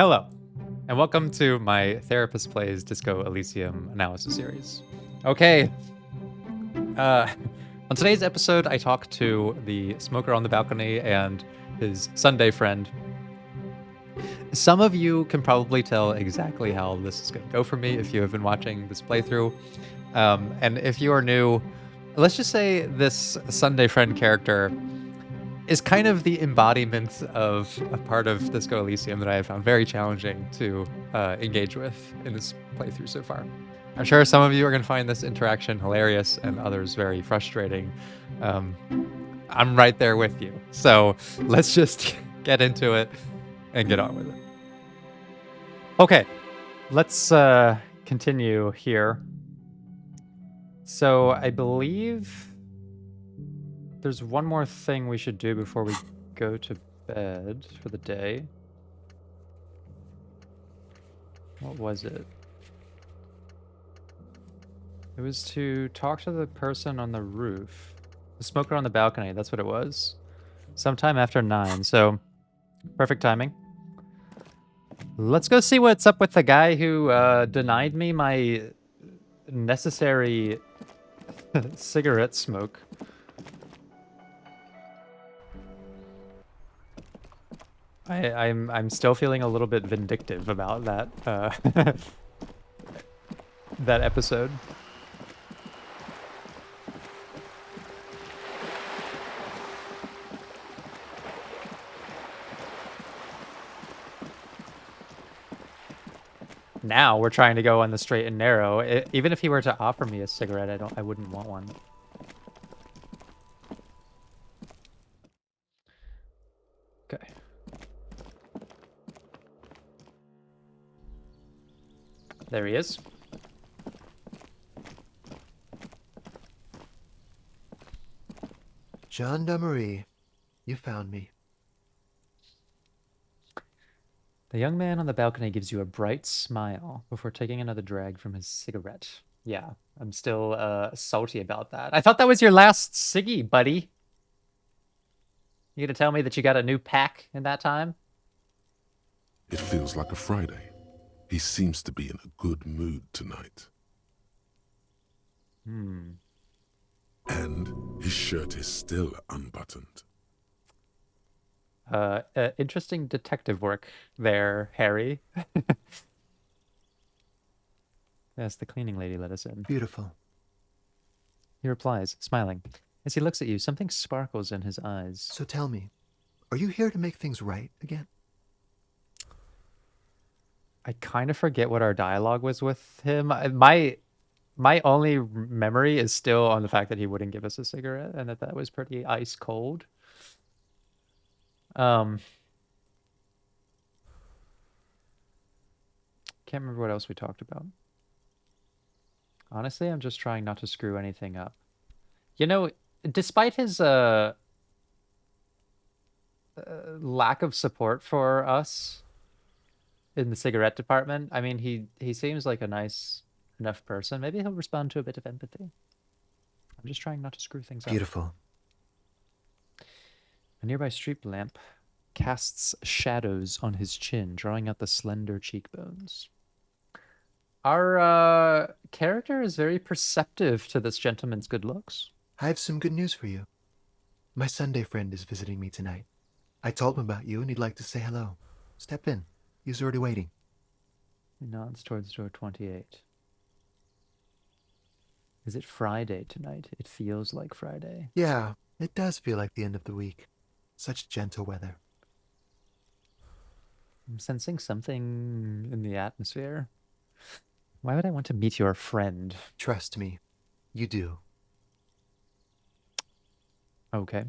Hello, and welcome to my Therapist Plays Disco Elysium analysis series. Okay, on today's episode, I talk to the smoker on the balcony and his Sunday friend. Some of you can probably tell exactly how this is going to go for me if you have been watching this playthrough. And if you are new, let's just say this Sunday friend character is kind of the embodiment of a part of Disco Elysium that I have found very challenging to engage with in this playthrough so far. I'm sure some of you are going to find this interaction hilarious and others very frustrating. I'm right there with you. So let's just get into it and get on with it. Okay, let's continue here. So I believe there's one more thing we should do before we go to bed for the day. What was it? It was to talk to the person on the roof. The smoker on the balcony, that's what it was. Sometime after 9, so perfect timing. Let's go see what's up with the guy who denied me my necessary cigarette smoke. I'm still feeling a little bit vindictive about that that episode. Now we're trying to go on the straight and narrow. Even if he were to offer me a cigarette, I wouldn't want one. Okay. There he is. Gendarmerie, you found me. The young man on the balcony gives you a bright smile before taking another drag from his cigarette. Yeah, I'm still salty about that. I thought that was your last ciggy, buddy. You gonna tell me that you got a new pack in that time? It feels like a Friday. He seems to be in a good mood tonight. And his shirt is still unbuttoned. Interesting detective work there, Harry. Yes, the cleaning lady let us in. Beautiful. He replies, smiling. As he looks at you, something sparkles in his eyes. So tell me, are you here to make things right again? I kind of forget what our dialogue was with him. My only memory is still on the fact that he wouldn't give us a cigarette and that was pretty ice cold. Can't remember what else we talked about. Honestly, I'm just trying not to screw anything up. You know, despite his lack of support for us in the cigarette department, I mean, he seems like a nice enough person. Maybe he'll respond to a bit of empathy. I'm just trying not to screw things up. Beautiful. A nearby street lamp casts shadows on his chin, drawing out the slender cheekbones. Our character is very perceptive to this gentleman's good looks. I have some good news for you. My Sunday friend is visiting me tonight. I told him about you and he'd like to say hello. Step in. He's already waiting. He nods towards door 28. Is it Friday tonight? It feels like Friday. Yeah, it does feel like the end of the week. Such gentle weather. I'm sensing something in the atmosphere. Why would I want to meet your friend? Trust me, you do. Okay.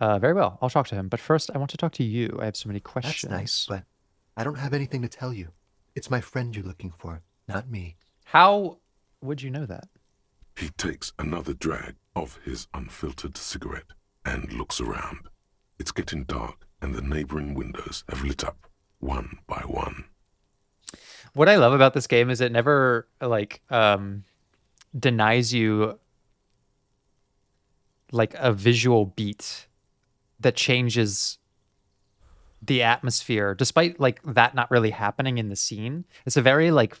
Very well. I'll talk to him. But first, I want to talk to you. I have so many questions. That's nice, but I don't have anything to tell you. It's my friend you're looking for, not me. How would you know that? He takes another drag of his unfiltered cigarette and looks around. It's getting dark and the neighboring windows have lit up one by one. What I love about this game is it never like denies you like a visual beat that changes the atmosphere, despite like that not really happening in the scene. It's a very like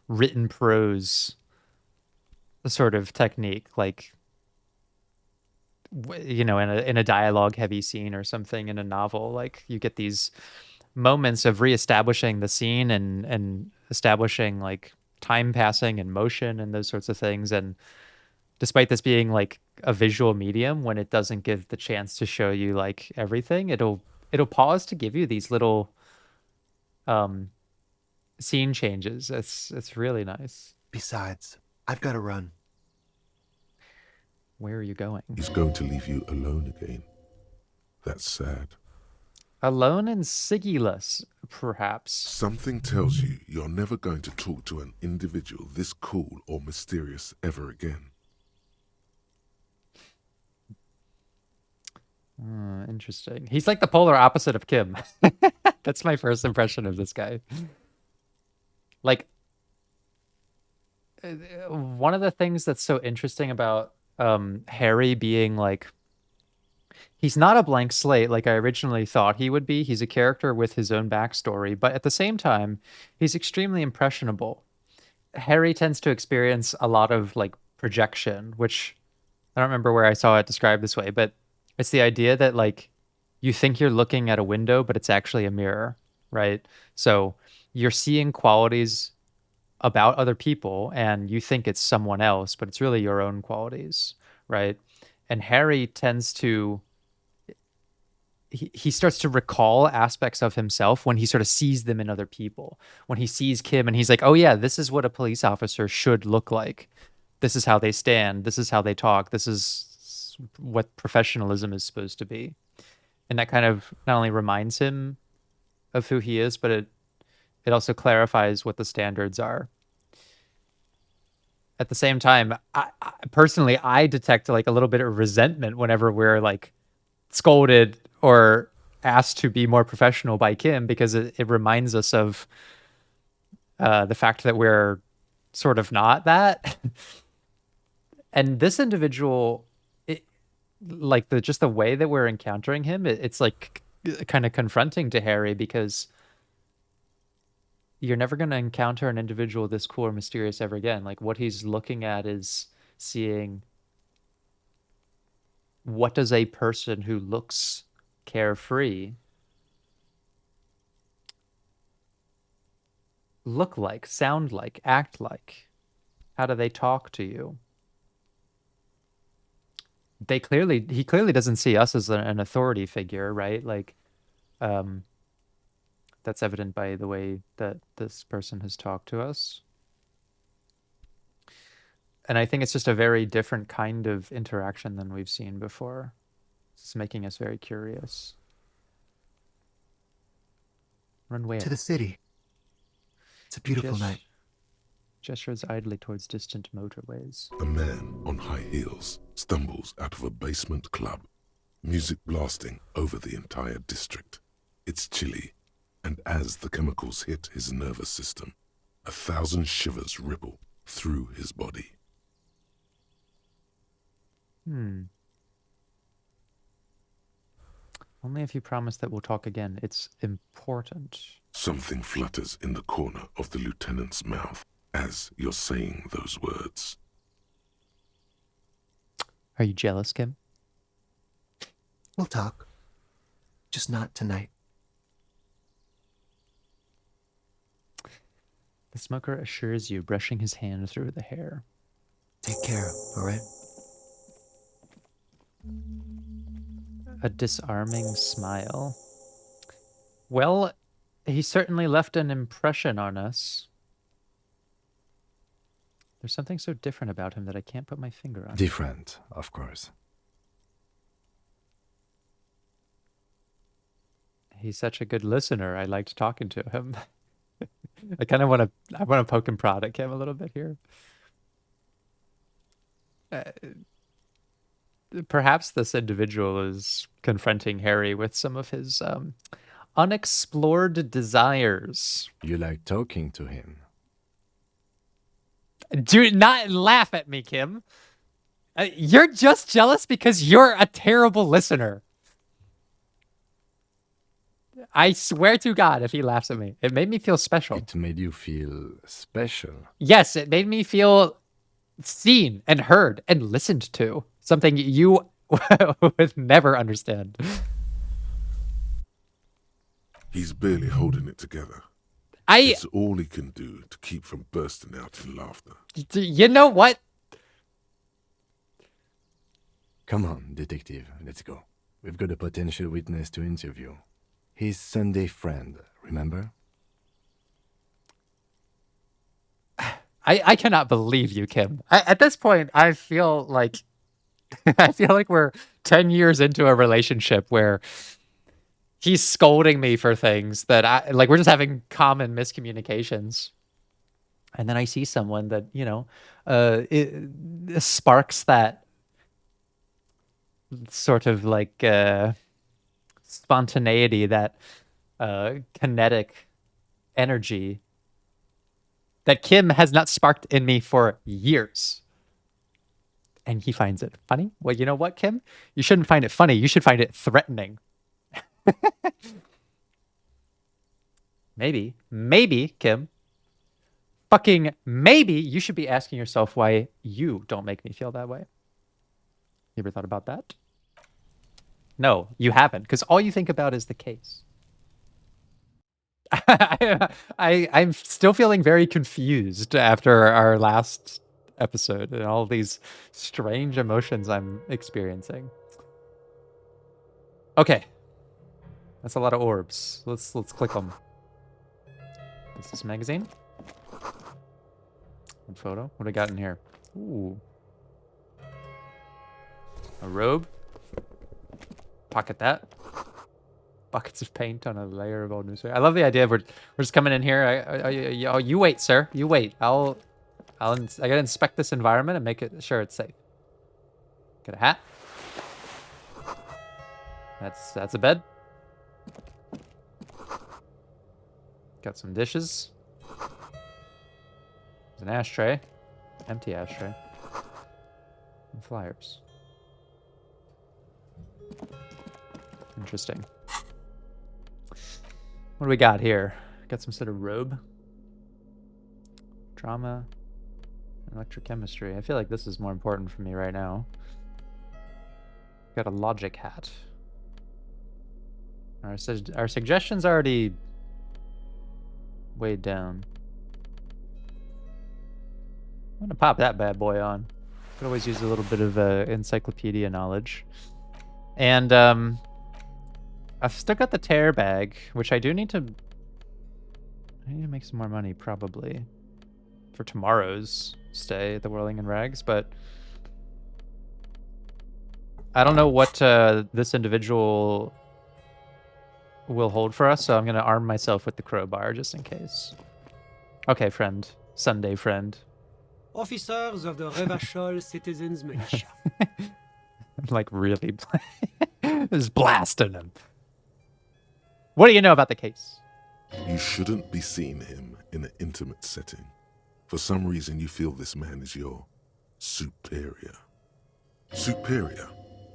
written prose sort of technique, like you know, in a dialogue heavy scene or something in a novel, like you get these moments of reestablishing the scene and establishing like time passing and motion and those sorts of things. And despite this being like a visual medium, when it doesn't give the chance to show you like everything, it'll pause to give you these little um scene changes. It's really nice. Besides, I've got to run. Where are you going? He's going to leave you alone again. That's sad. Alone and Siggyless, perhaps. Something tells you you're never going to talk to an individual this cool or mysterious ever again. Interesting. He's like the polar opposite of Kim. That's my first impression of this guy. Like, one of the things that's so interesting about Harry being like, he's not a blank slate like I originally thought he would be. He's a character with his own backstory, but at the same time, he's extremely impressionable. Harry tends to experience a lot of like projection, which I don't remember where I saw it described this way, but it's the idea that like you think you're looking at a window, but it's actually a mirror, right? So you're seeing qualities about other people and you think it's someone else, but it's really your own qualities, right? And Harry tends to he starts to recall aspects of himself when he sort of sees them in other people. When he sees Kim and he's like, "Oh yeah, this is what a police officer should look like. This is how they stand. This is how they talk. This is what professionalism is supposed to be." And that kind of not only reminds him of who he is, but it also clarifies what the standards are. At the same time, I personally, I detect like a little bit of resentment whenever we're like scolded or asked to be more professional by Kim, because it reminds us of the fact that we're sort of not that. And this individual, like just the way that we're encountering him, it's like kind of confronting to Harry, because you're never going to encounter an individual this cool or mysterious ever again. Like what he's looking at is seeing, what does a person who looks carefree look like, sound like, act like? How do they talk to you? He clearly doesn't see us as an authority figure, right? Like, that's evident by the way that this person has talked to us. And I think it's just a very different kind of interaction than we've seen before. It's making us very curious. Run where? To the city. It's a beautiful night. Gestures idly towards distant motorways. A man on high heels stumbles out of a basement club, music blasting over the entire district. It's chilly, and as the chemicals hit his nervous system, 1,000 shivers ripple through his body. Only if you promise that we'll talk again. It's important. Something flutters in the corner of the lieutenant's mouth as you're saying those words. Are you jealous, Kim? We'll talk. Just not tonight. The smoker assures you, brushing his hand through the hair. Take care, all right? A disarming smile. Well, he certainly left an impression on us. There's something so different about him that I can't put my finger on. Different, of course. He's such a good listener. I liked talking to him. I kind of want to poke and prod at Kim a little bit here. Perhaps this individual is confronting Harry with some of his unexplored desires. You like talking to him. Do not laugh at me, Kim. You're just jealous because you're a terrible listener. I swear to God, if he laughs at me, it made me feel special. It made you feel special. Yes, it made me feel seen and heard and listened to. Something you would never understand. He's barely holding it together. I, It's all he can do to keep from bursting out in laughter. you know what? Come on, detective, let's go. We've got a potential witness to interview. His Sunday friend, remember? I cannot believe you, Kim. At this point, I feel like I feel like we're 10 years into a relationship where he's scolding me for things that I like. We're just having common miscommunications. And then I see someone that, you know, it sparks that sort of like spontaneity, that kinetic energy that Kim has not sparked in me for years. And he finds it funny. Well, you know what, Kim? You shouldn't find it funny. You should find it threatening. Maybe, Kim, fucking maybe you should be asking yourself why you don't make me feel that way. You ever thought about that? No, you haven't, because all you think about is the case. I'm still feeling very confused after our last episode and all these strange emotions I'm experiencing. Okay. That's a lot of orbs. Let's click them. This is magazine. One photo. What do I got in here? Ooh. A robe. Pocket that. Buckets of paint on a layer of old newspaper. I love the idea of we're just coming in here. You wait, sir. You wait. I gotta inspect this environment and make it sure it's safe. Get a hat. That's a bed. Got some dishes. There's an ashtray. Empty ashtray. And flyers. Interesting. What do we got here? Got some sort of robe. Drama. Electrochemistry. I feel like this is more important for me right now. Got a logic hat. Our suggestions already weighed down. I'm gonna pop that bad boy on. Could always use a little bit of encyclopedia knowledge. And I've still got the tear bag, which I need to make some more money probably for tomorrow's stay at the Whirling in Rags, but I don't know what this individual will hold for us, so I'm gonna arm myself with the crowbar just in case. Okay, friend. Sunday friend. Officers of the Revachol Citizens Militia. I'm like really just blasting him. What do you know about the case? You shouldn't be seeing him in an intimate setting. For some reason, you feel this man is your superior. Superior,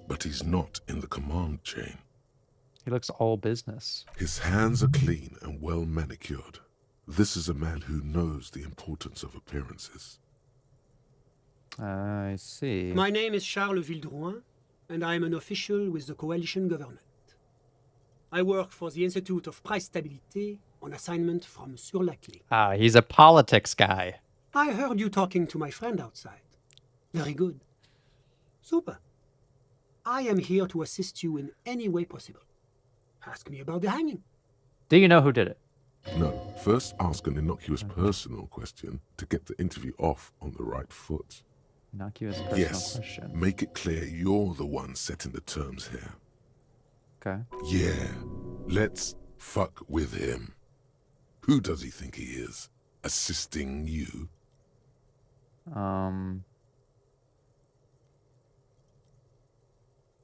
but he's not in the command chain. He looks all business. His hands are clean and well manicured. This is a man who knows the importance of appearances. I see. My name is Charles Vildrouin, and I am an official with the coalition government. I work for the Institute of Price Stabilité on assignment from Sur-la-Clé. Ah, he's a politics guy. I heard you talking to my friend outside. Very good. Super. I am here to assist you in any way possible. Ask me about the hanging. Do you know who did it? No, first ask an innocuous personal question to get the interview off on the right foot. Innocuous personal Yes, question. make it clear you're the one setting the terms here. Okay. Yeah, let's fuck with him. Who does he think he is? Assisting you?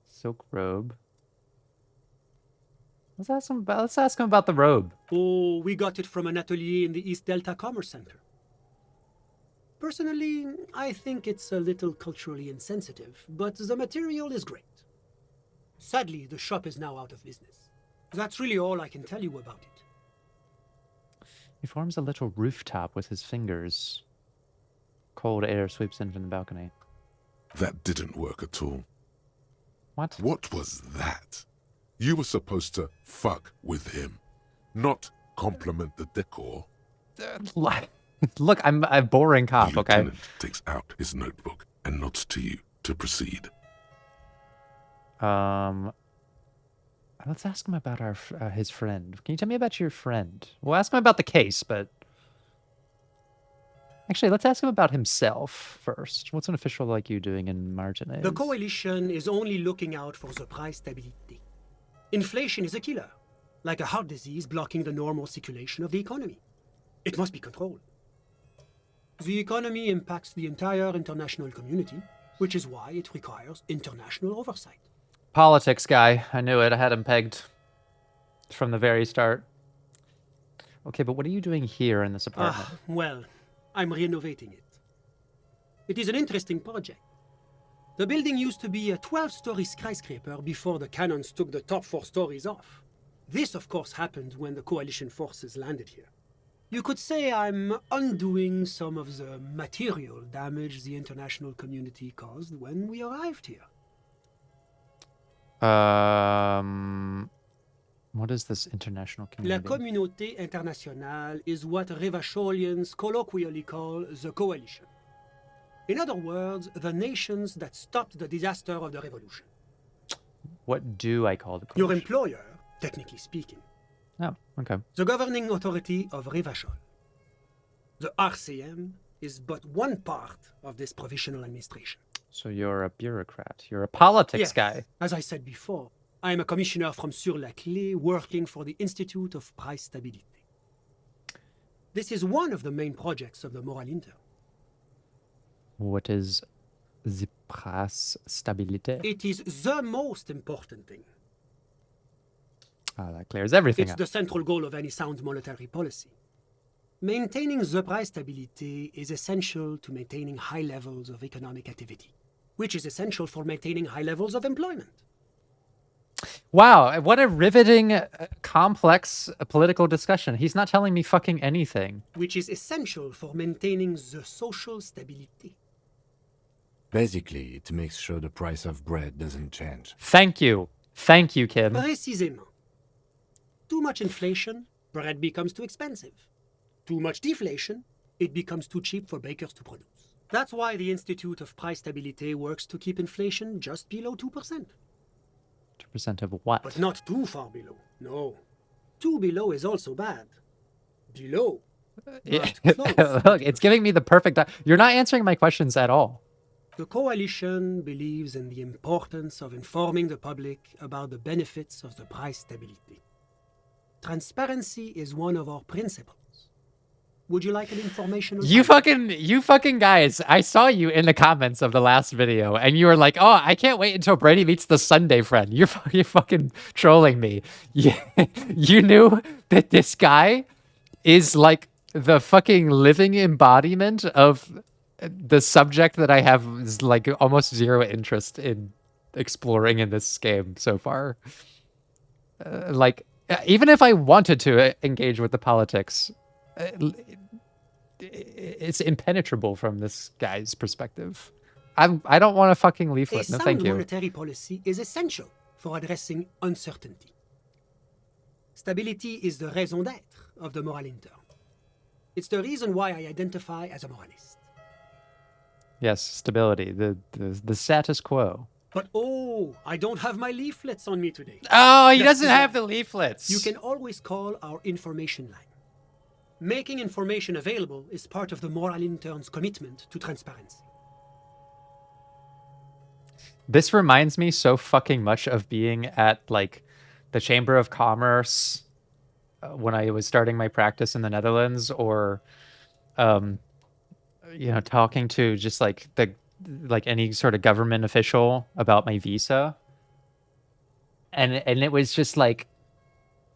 Silk robe. Let's ask him about the robe. Oh, we got it from an atelier in the East Delta Commerce Center. Personally, I think it's a little culturally insensitive, but the material is great. Sadly, the shop is now out of business. That's really all I can tell you about it. He forms a little rooftop with his fingers. Cold air sweeps in from the balcony. That didn't work at all. What? What was that? You were supposed to fuck with him, not compliment the decor. Look, I'm a boring cop, The okay? lieutenant takes out his notebook and nods to you to proceed. Let's ask him about his friend. Can you tell me about your friend? We'll ask him about the case, but actually, let's ask him about himself first. What's an official like you doing in Martinez? The coalition is only looking out for the price stability. Inflation is a killer, like a heart disease blocking the normal circulation of the economy. It must be controlled. The economy impacts the entire international community, which is why it requires international oversight. Politics guy. I knew it. I had him pegged from the very start. Okay, but what are you doing here in this apartment? Well, I'm renovating it. It is an interesting project. The building used to be a 12-story skyscraper before the cannons took the top 4 stories off. This, of course, happened when the coalition forces landed here. You could say I'm undoing some of the material damage the international community caused when we arrived here. What is this international La community? communauté internationale is what Revacholians colloquially call the coalition. In other words, the nations that stopped the disaster of the revolution. What do I call the Your coalition? employer, technically speaking, Oh, okay. the governing authority of Revachol. The RCM is but one part of this provisional administration. So you're a bureaucrat. You're a politics Yes, guy. as I said before, I am a commissioner from Sur-la-Clé working for the Institute of Price Stability. This is one of the main projects of the Moral Intern. What is the price stabilité? It is the most important thing. That clears everything It's up. the central goal of any sound monetary policy. Maintaining the price stability is essential to maintaining high levels of economic activity, which is essential for maintaining high levels of employment. Wow, what a riveting, complex political discussion. He's not telling me fucking anything. Which is essential for maintaining the social stability. Basically, it makes sure the price of bread doesn't change. Thank you. Thank you, Kim. Précisément. Too much inflation, bread becomes too expensive. Too much deflation, it becomes too cheap for bakers to produce. That's why the Institute of Price Stability works to keep inflation just below 2%. 2% of what? But not too far below. No. Too below is also bad. Below. But close. Look, it's giving me the perfect... You're not answering my questions at all. The coalition believes in the importance of informing the public about the benefits of the price stability. Transparency is one of our principles. Would you like an informational... You fucking guys, I saw you in the comments of the last video, and you were like, oh, I can't wait until Brady meets the Sunday friend. You're fucking trolling me. You knew that this guy is like the fucking living embodiment of the subject that I have like almost zero interest in exploring in this game so far. Even if I wanted to engage with the politics, it's impenetrable from this guy's perspective. I don't want a fucking A leaflet. No, sound thank you. monetary policy is essential for addressing uncertainty. Stability is the raison d'être of the moral intern. It's the reason why I identify as a moralist. Yes, stability, the status quo. But oh, I don't have my leaflets on me today. Oh, he That's doesn't the- have the leaflets. You can always call our information line. Making information available is part of the moral intern's commitment to transparency. This reminds me so fucking much of being at like the Chamber of Commerce when I was starting my practice in the Netherlands, or talking to just like any sort of government official about my visa. And it was just like,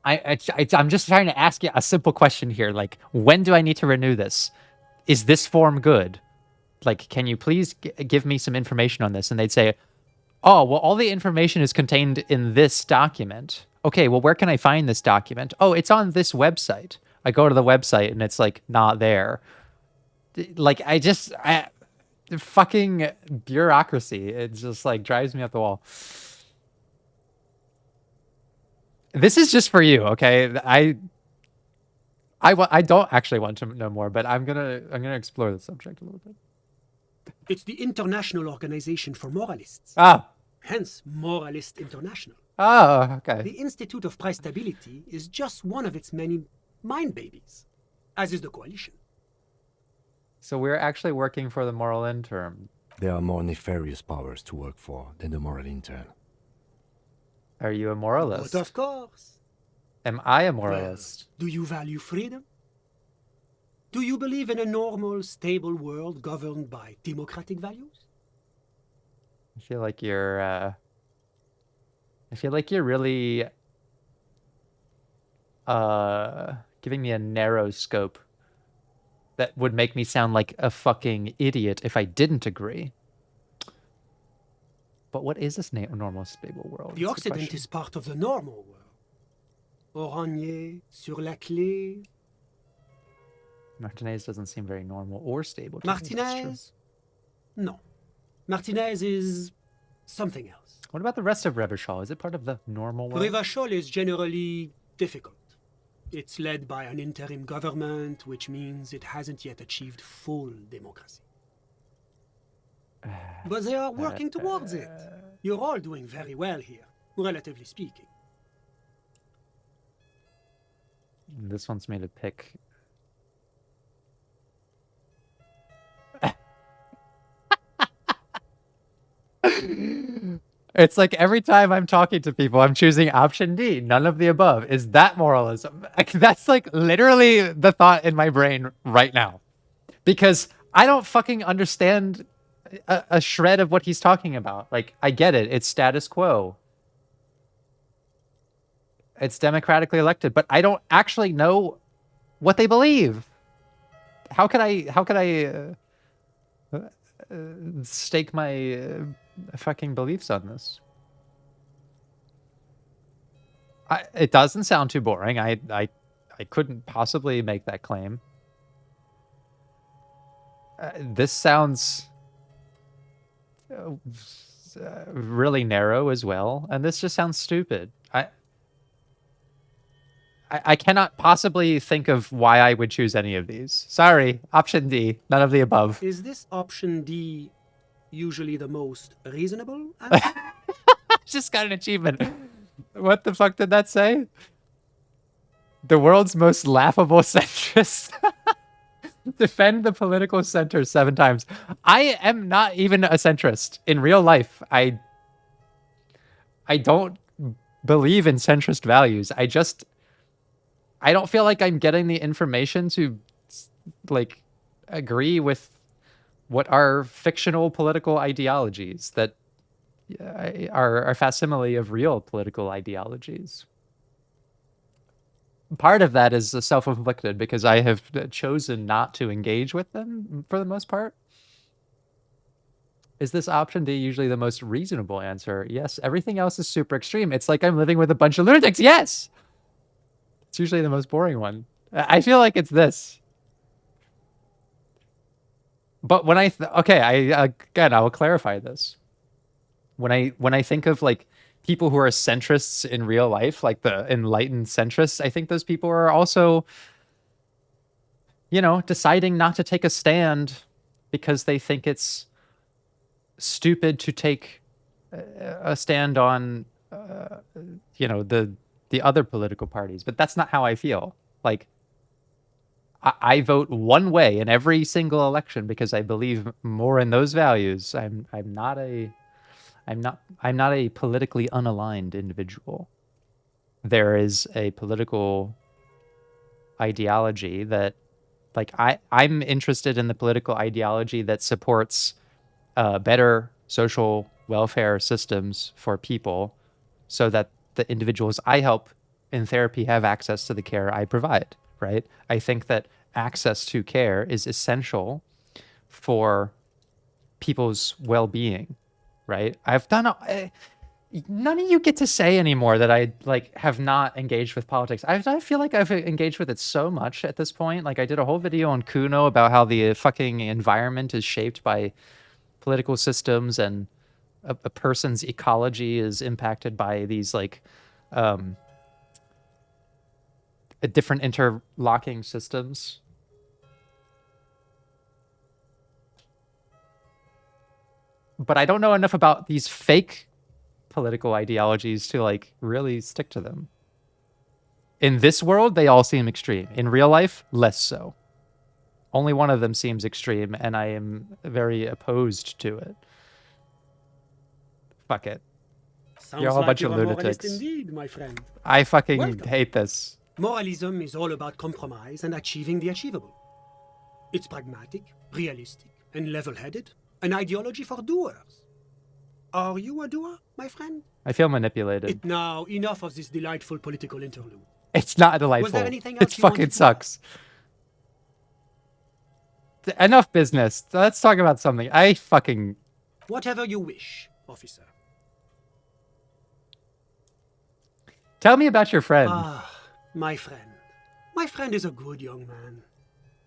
I'm just trying to ask you a simple question here. Like, when do I need to renew this? Is this form good? Like, can you please give me some information on this? And they'd say, oh, well, all the information is contained in this document. okay, well, where can I find this document? Oh, it's on this website. I go to the website and it's like not there. Like the fucking bureaucracy. It just like drives me up the wall. This is just for you, okay? I don't actually want to know more, but I'm gonna explore the subject a little bit. It's the International Organization for Moralists. Ah, Hence, Moralist International. oh, okay. The Institute of Price Stability is just one of its many mind babies, as is the coalition. So we're actually working for the moral intern. There are more nefarious powers to work for than the moral intern. Are you a moralist? But of course. Am I a Well, moralist? do you value freedom? Do you believe in a normal, stable world governed by democratic values? I feel like you're really giving me a narrow scope that would make me sound like a fucking idiot if I didn't agree. But what is this normal, stable world? The That's Occident question. is part of the normal world. Oranje, sur la clé. Martinez doesn't seem very normal or stable. Do you think that's true? Martinez? No. Martinez is something else. What about the rest of Revachol? Is it part of the normal world? Revachol is generally difficult. It's led by an interim government, which means it hasn't yet achieved full democracy. But they are working towards it. You're all doing very well here, relatively speaking. This wants me to pick. It's like every time I'm talking to people, I'm choosing option D, none of the above. Is that moralism? That's like literally the thought in my brain right now. Because I don't fucking understand a shred of what he's talking about. Like, I get it. It's status quo. It's democratically elected, but I don't actually know what they believe. How could I stake my fucking beliefs on this? It doesn't sound too boring. I couldn't possibly make that claim. This sounds really narrow as well, and this just sounds stupid. I cannot possibly think of why I would choose any of these. Sorry, option D, none of the above. Is this option D usually the most reasonable answer? Just got an achievement. What the fuck did that say? The world's most laughable centrist. Defend the political center 7 times. I am not even a centrist in real life. I don't believe in centrist values. I don't feel like I'm getting the information to like agree with what are fictional political ideologies that are facsimile of real political ideologies. Part of that is self-inflicted because I have chosen not to engage with them for the most part. Is this option D usually the most reasonable answer? Yes. Everything else is super extreme. It's like I'm living with a bunch of lunatics. Yes. It's usually the most boring one. I feel like it's this. But when I I will clarify this. When I think of like people who are centrists in real life, like the enlightened centrists, I think those people are also, deciding not to take a stand because they think it's stupid to take a stand on, the other political parties. But that's not how I feel. Like, I vote one way in every single election because I believe more in those values. I'm not a politically unaligned individual. There is a political ideology that, like, I'm interested in the political ideology that supports better social welfare systems for people so that the individuals I help in therapy have access to the care I provide, right? I think that access to care is essential for people's well-being, right? None of you get to say anymore that I like have not engaged with politics. I feel like I've engaged with it so much at this point. Like I did a whole video on Kuno about how the fucking environment is shaped by political systems and a person's ecology is impacted by these like different interlocking systems. But I don't know enough about these fake political ideologies to like really stick to them. In this world, they all seem extreme. In real life, less so. Only one of them seems extreme, and I am very opposed to it. Fuck it. Sounds You're all a like bunch you're of a moralist lunatics. indeed, my friend. I fucking Welcome. hate this. Moralism is all about compromise and achieving the achievable. It's pragmatic, realistic, and level-headed. An ideology for doers. Are you a doer, my friend? I feel manipulated. Now, enough of this delightful political interlude. It's not delightful. Was there anything It else you wanted fucking to sucks. Enough business. Let's talk about something. I fucking... Whatever you wish, officer. Tell me about your friend. Ah, my friend. My friend is a good young man.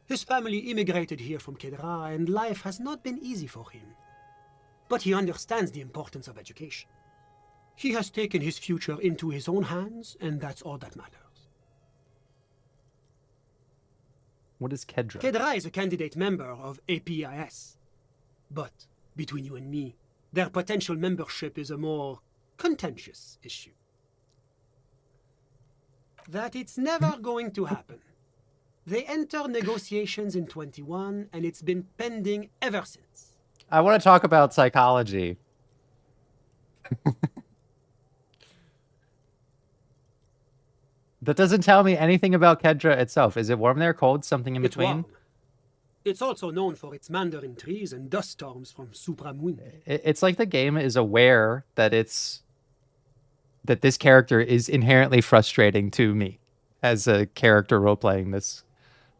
His family immigrated here from Kedra, and life has not been easy for him. But he understands the importance of education. He has taken his future into his own hands, and that's all that matters. What is Kedra? Kedra is a candidate member of APIS. But, between you and me, their potential membership is a more contentious issue. That it's never going to happen. They enter negotiations in 21, and it's been pending ever since. I want to talk about psychology. That doesn't tell me anything about Kedra itself. Is it warm there, cold, something in It's between? warm. It's also known for its mandarin trees and dust storms from Supramundi. It's like the game is aware that that this character is inherently frustrating to me as a character role-playing this,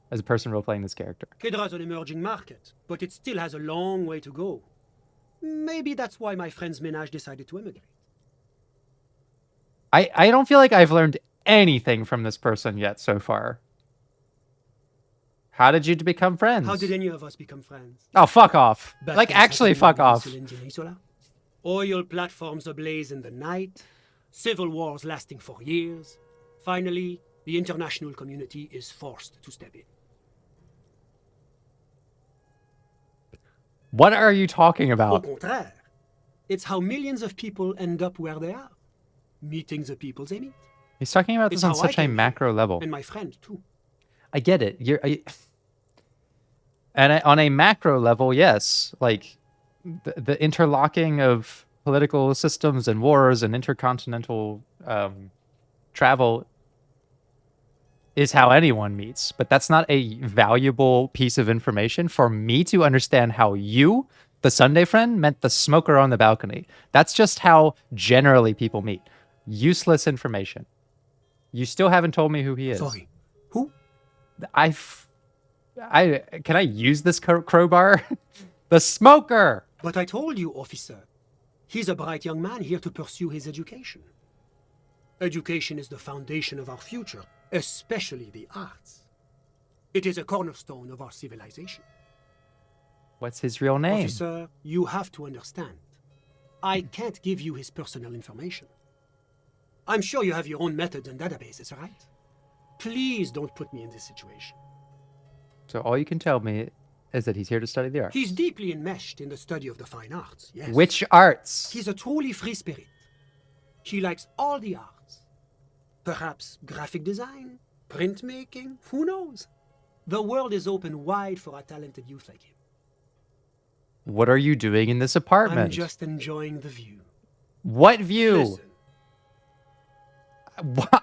as a person role-playing this character. Kedra's an emerging market, but it still has a long way to go. Maybe that's why my friend's menage decided to immigrate. I don't feel like I've learned anything from this person yet so far. How did you become friends? How did any of us become friends? Oh, fuck off. Battles Like, actually, happening fuck on the off. Elysium Peninsula, oil platforms ablaze in the night, civil wars lasting for years. Finally, the international community is forced to step in. What are you talking Au about? contraire, it's how millions of people end up where they are, meeting the people they meet. He's talking about It's this on how I such a came here, macro level. And my friend, too. I get it. On a macro level, yes. Like, the interlocking of political systems and wars and intercontinental travel is how anyone meets. But that's not a valuable piece of information for me to understand how you, the Sunday friend, met the smoker on the balcony. That's just how generally people meet. Useless information. You still haven't told me who he is. Sorry. Who? Can I use this crowbar? The smoker! But I told you, officer. He's a bright young man here to pursue his education. Education is the foundation of our future, especially the arts. It is a cornerstone of our civilization. What's his real name? Officer, you have to understand. I can't give you his personal information. I'm sure you have your own methods and databases, right? Please don't put me in this situation. So all you can tell me is that he's here to study the arts. He's deeply enmeshed in the study of the fine arts, yes. Which arts? He's a truly free spirit. He likes all the arts. Perhaps graphic design, printmaking, who knows? The world is open wide for a talented youth like him. What are you doing in this apartment? I'm just enjoying the view. What view? Listen,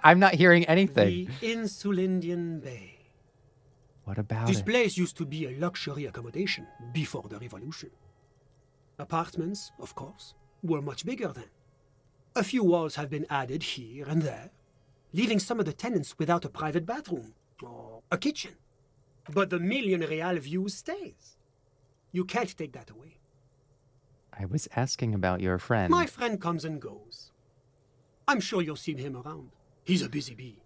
I'm not hearing anything. the Insulindian Bay. What about This it? place used to be a luxury accommodation before the revolution. Apartments, of course, were much bigger then. A few walls have been added here and there, leaving some of the tenants without a private bathroom or a kitchen. But the million real view stays. You can't take that away. I was asking about your friend. My friend comes and goes. I'm sure you'll see him around. He's a busy bee.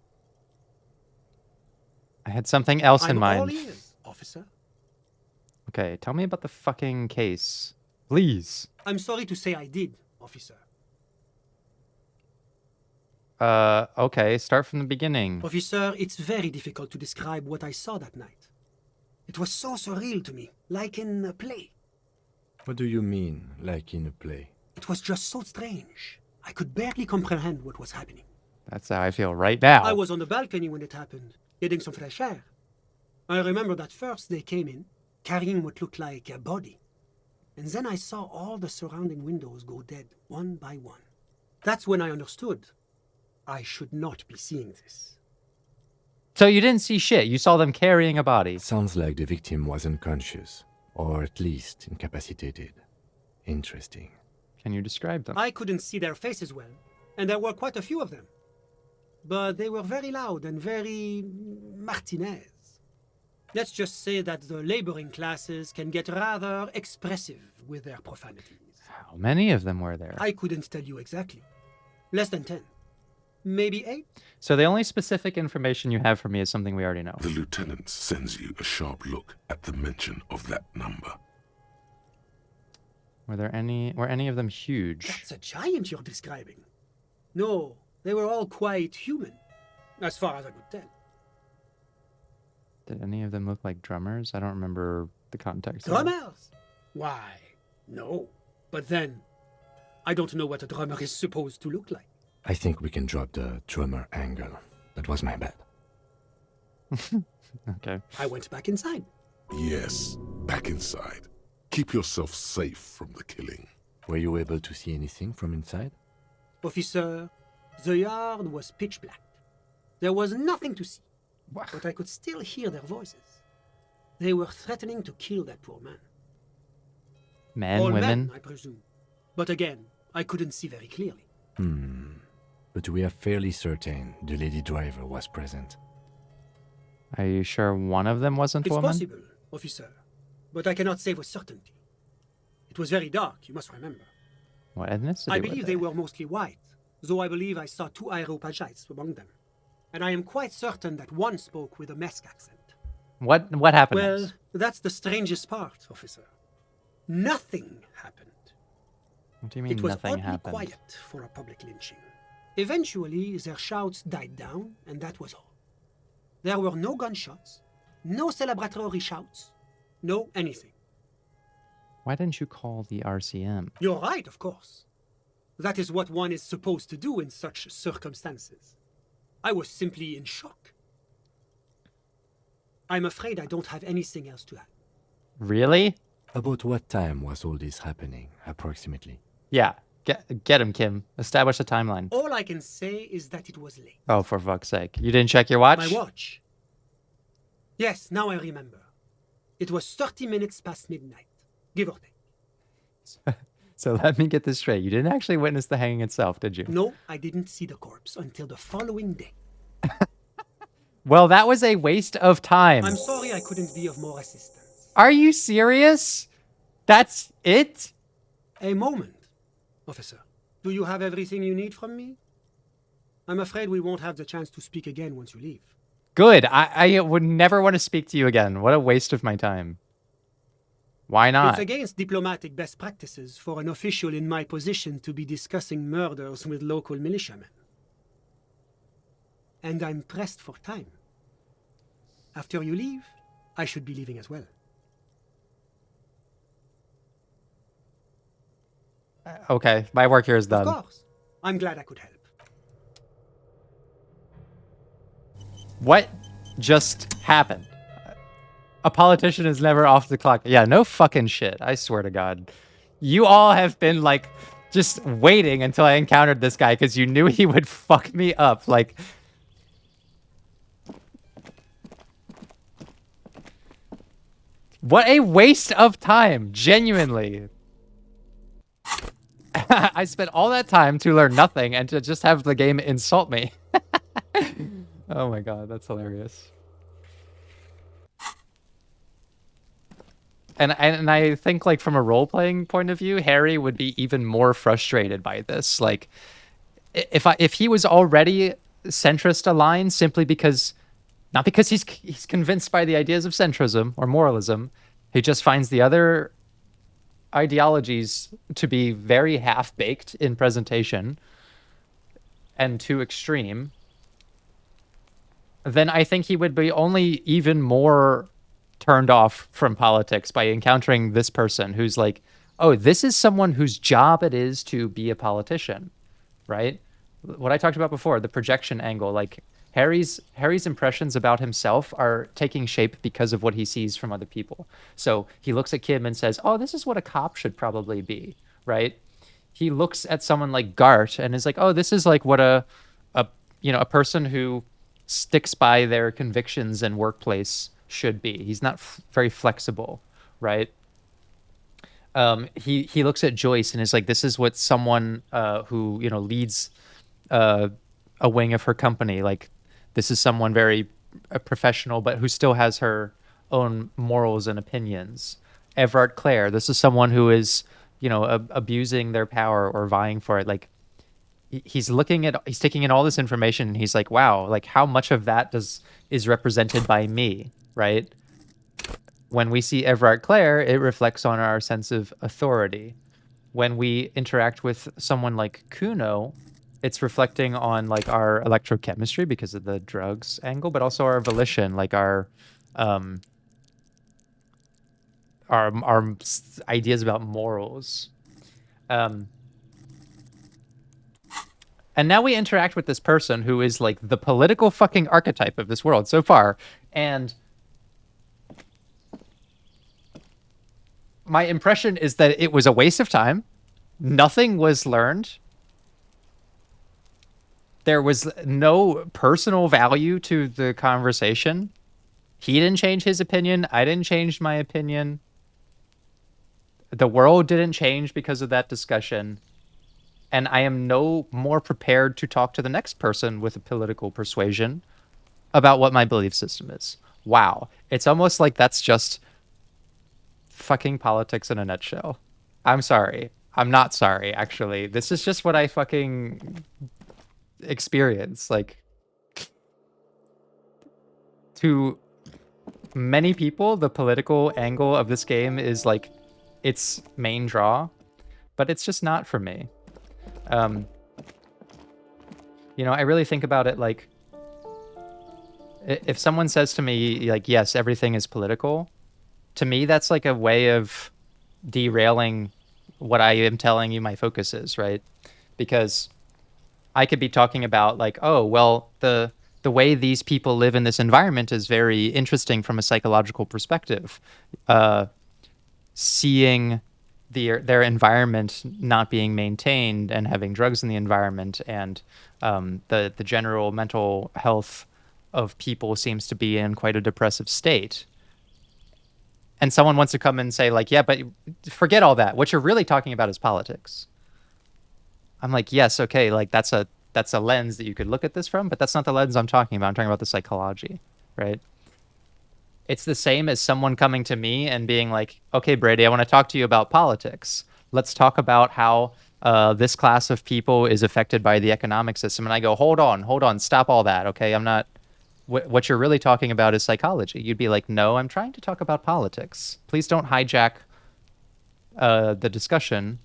I had something else in I'm all mind. ears, officer. Okay, tell me about the fucking case. Please. I'm sorry to say I did, officer. Okay, start from the beginning. Officer, it's very difficult to describe what I saw that night. It was so surreal to me, like in a play. What do you mean, like in a play? It was just so strange. I could barely comprehend what was happening. That's how I feel right now. I was on the balcony when it happened, getting some fresh air. I remember that first they came in, carrying what looked like a body. And then I saw all the surrounding windows go dead, one by one. That's when I understood. I should not be seeing this. So you didn't see shit. You saw them carrying a body. Sounds like the victim was unconscious, or at least incapacitated. Interesting. Can you describe them? I couldn't see their faces well, and there were quite a few of them. But they were very loud and very Martinez. Let's just say that the laboring classes can get rather expressive with their profanities. How many of them were there? I couldn't tell you exactly. Less than 10. Maybe 8? So the only specific information you have for me is something we already know. The lieutenant sends you a sharp look at the mention of that number. Were any of them huge? That's a giant you're describing. No, they were all quite human, as far as I could tell. Did any of them look like drummers? I don't remember the context. of it. Drummers? Why, no. But then, I don't know what a drummer is supposed to look like. I think we can drop the drummer angle. That was my bad. Okay. I went back inside. Yes, back inside. Keep yourself safe from the killing. Were you able to see anything from inside? Officer, the yard was pitch black. There was nothing to see, but I could still hear their voices. They were threatening to kill that poor man. Men, All women? men, I presume. But again, I couldn't see very clearly. But we are fairly certain the lady driver was present. Are you sure one of them wasn't a It's woman? possible, officer, but I cannot say with certainty. It was very dark, you must remember. What ethnicity I were believe they were mostly white, though I believe I saw 2 Areopagites among them. And I am quite certain that one spoke with a Mesk accent. What happened Well, next? that's the strangest part, officer. Nothing happened. What do you mean It was nothing oddly happened? quiet for a public lynching. Eventually, their shouts died down, and that was all. There were no gunshots, no celebratory shouts, no anything. Why didn't you call the RCM? You're right, of course. That is what one is supposed to do in such circumstances. I was simply in shock. I'm afraid I don't have anything else to add. Really? About what time was all this happening, approximately? Yeah. Get him, Kim. Establish a timeline. All I can say is that it was late. Oh, for fuck's sake. You didn't check your watch? My watch. Yes, now I remember. It was 30 minutes past midnight, give or take. So let me get this straight. You didn't actually witness the hanging itself, did you? No, I didn't see the corpse until the following day. Well, that was a waste of time. I'm sorry I couldn't be of more assistance. Are you serious? That's it? A moment, officer. Do you have everything you need from me? I'm afraid we won't have the chance to speak again once you leave. Good. I would never want to speak to you again. What a waste of my time. Why not? It's against diplomatic best practices for an official in my position to be discussing murders with local militiamen. And I'm pressed for time. After you leave, I should be leaving as well. Okay, my work here is done. Of course. I'm glad I could help. What just happened? A politician is never off the clock. Yeah, no fucking shit. I swear to God. You all have been, like, just waiting until I encountered this guy because you knew he would fuck me up. Like... What a waste of time. Genuinely. I spent all that time to learn nothing and to just have the game insult me. Oh my God, that's hilarious. And I think, like, from a role-playing point of view, Harry would be even more frustrated by this. Like, if he was already centrist aligned simply because, not because he's convinced by the ideas of centrism or moralism, he just finds the other ideologies to be very half-baked in presentation and too extreme, then I think he would be only even more turned off from politics by encountering this person who's like, oh, this is someone whose job it is to be a politician, right? What I talked about before, the projection angle, like Harry's impressions about himself are taking shape because of what he sees from other people. So he looks at Kim and says, oh, this is what a cop should probably be, right? He looks at someone like Gart and is like, oh, this is like what a person who sticks by their convictions and workplace should be. He's not very flexible, right? He looks at Joyce and is like, this is what someone who leads a wing of her company, like, this is someone very professional but who still has her own morals and opinions. Everard Clare, this is someone who is abusing their power or vying for it. Like, he's taking in all this information and he's like, wow, like, how much of that is represented by me, right? When we see Everard Clare, it reflects on our sense of authority. When we interact with someone like Kuno, it's reflecting on, like, our electrochemistry because of the drugs angle, but also our volition, like our ideas about morals. And now we interact with this person who is like the political fucking archetype of this world so far. And my impression is that it was a waste of time. Nothing was learned. There was no personal value to the conversation. He didn't change his opinion. I didn't change my opinion. The world didn't change because of that discussion. And I am no more prepared to talk to the next person with a political persuasion about what my belief system is. Wow. It's almost like that's just fucking politics in a nutshell. I'm sorry. I'm not sorry, actually. This is just what I fucking experience. Like, to many people, the political angle of this game is like its main draw, but it's just not for me. I really think about it like, if someone says to me, like, yes, everything is political, to me, that's like a way of derailing what I am telling you my focus is, right? Because I could be talking about, like, oh, well, the way these people live in this environment is very interesting from a psychological perspective. Seeing their environment not being maintained and having drugs in the environment, and the general mental health of people seems to be in quite a depressive state. And someone wants to come and say, like, yeah, but forget all that. What you're really talking about is politics. I'm like, yes, okay, like, that's a lens that you could look at this from, but that's not the lens I'm talking about. I'm talking about the psychology, right? It's the same as someone coming to me and being like, okay, Brady, I want to talk to you about politics. Let's talk about how this class of people is affected by the economic system. And I go, hold on, stop all that, okay? I'm not... What you're really talking about is psychology. You'd be like, no, I'm trying to talk about politics. Please don't hijack the discussion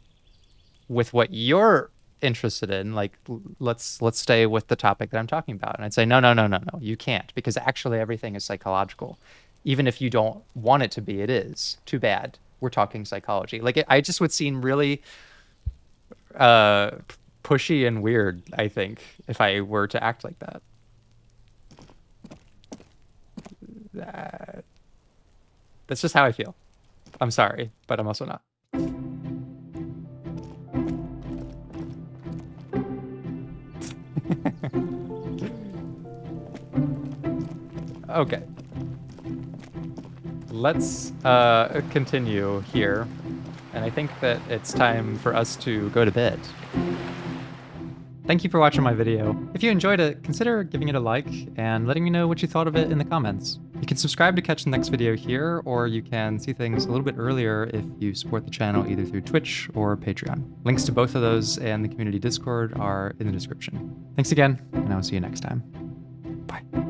with what you're interested in. Like, let's stay with the topic that I'm talking about. And I'd say, no, you can't, because actually everything is psychological. Even if you don't want it to be, it is. Too bad. We're talking psychology. Like, I just would seem really pushy and weird, I think, if I were to act like that. That's just how I feel. I'm sorry, but I'm also not. Okay. Let's continue here. And I think that it's time for us to go to bed. Thank you for watching my video. If you enjoyed it, consider giving it a like and letting me know what you thought of it in the comments. You can subscribe to catch the next video here, or you can see things a little bit earlier if you support the channel either through Twitch or Patreon. Links to both of those and the community Discord are in the description. Thanks again, and I will see you next time. Bye.